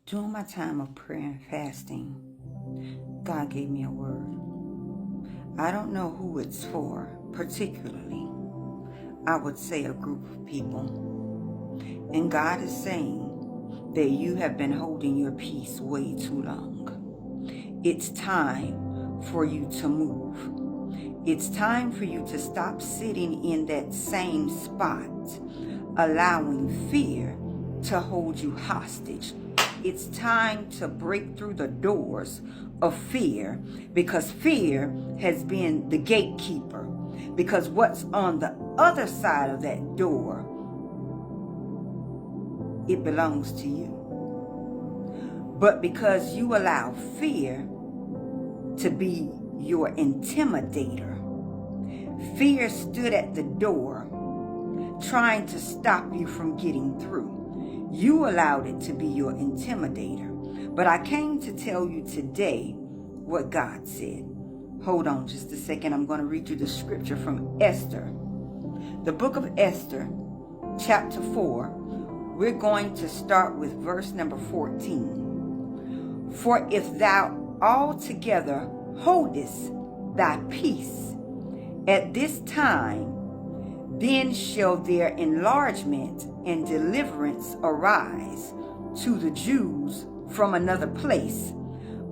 During my time of prayer and fasting, God gave me a word. I don't know who it's for, particularly. I would say a group of people. And God is saying that you have been holding your peace way too long. It's time for you to move. It's time for you to stop sitting in that same spot, allowing fear to hold you hostage. It's time to break through the doors of fear, because fear has been the gatekeeper. Because what's on the other side of that door, it belongs to you. But because you allow fear to be your intimidator, fear stood at the door trying to stop you from getting through. You allowed it to be your intimidator. But I came to tell you today what God said. Hold on just a second. I'm going to read you the scripture from Esther. The book of Esther, chapter 4. We're going to start with verse number 14. For if thou altogether holdest thy peace at this time, then shall their enlargement and deliverance arise to the Jews from another place.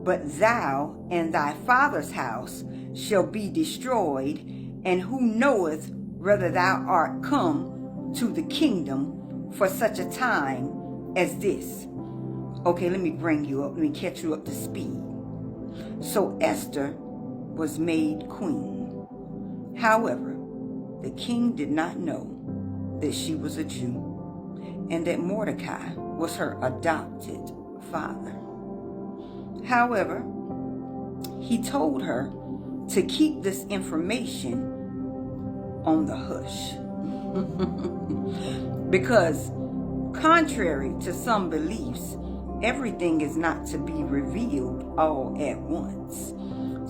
But thou and thy father's house shall be destroyed, and who knoweth whether thou art come to the kingdom for such a time as this? Okay, let me bring you up. Let me catch you up to speed. So Esther was made queen. However, the king did not know that she was a Jew and that Mordecai was her adopted father. However, he told her to keep this information on the hush. Because contrary to some beliefs, everything is not to be revealed all at once.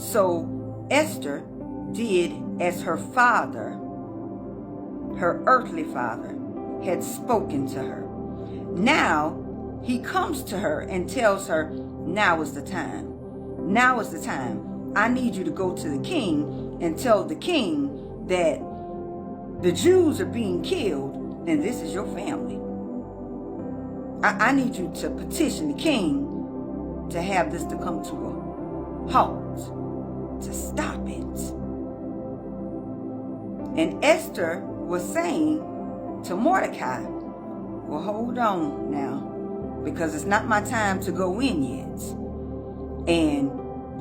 So Esther did as her father, her earthly father, had spoken to her. Now he comes to her and tells her, now is the time. Now is the time. I need you to go to the king and tell the king that the Jews are being killed and this is your family. I need you to petition the king to have this to come to a halt, to stop it. And Esther was saying to Mordecai, well, hold on now, because it's not my time to go in yet. And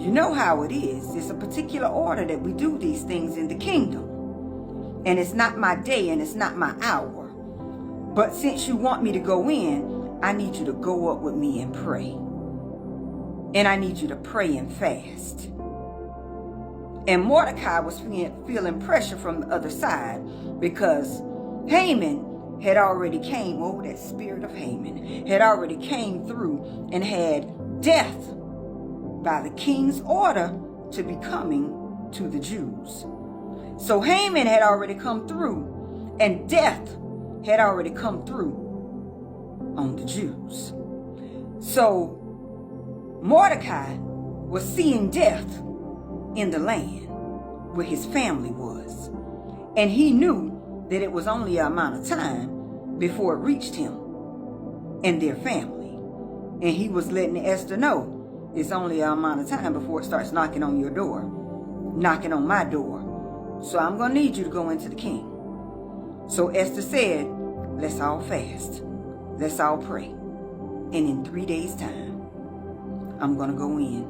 you know how it is. It's a particular order that we do these things in the kingdom. And it's not my day and it's not my hour. But since you want me to go in, I need you to go up with me and pray. And I need you to pray and fast. And Mordecai was feeling pressure from the other side, because Haman had already came, that spirit of Haman had already came through and had death by the king's order to be coming to the Jews. So Haman had already come through, and death had already come through on the Jews. So Mordecai was seeing death in the land where his family was. And he knew that it was only a amount of time before it reached him and their family. And he was letting Esther know it's only a amount of time before it starts knocking on your door, knocking on my door. So I'm going to need you to go into the king. So Esther said, let's all fast. Let's all pray. And in 3 days' time, I'm going to go in.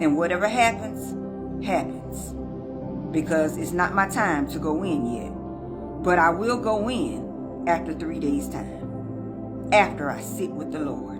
And whatever happens, happens, because it's not my time to go in yet. But I will go in after 3 days' time, after I sit with the Lord.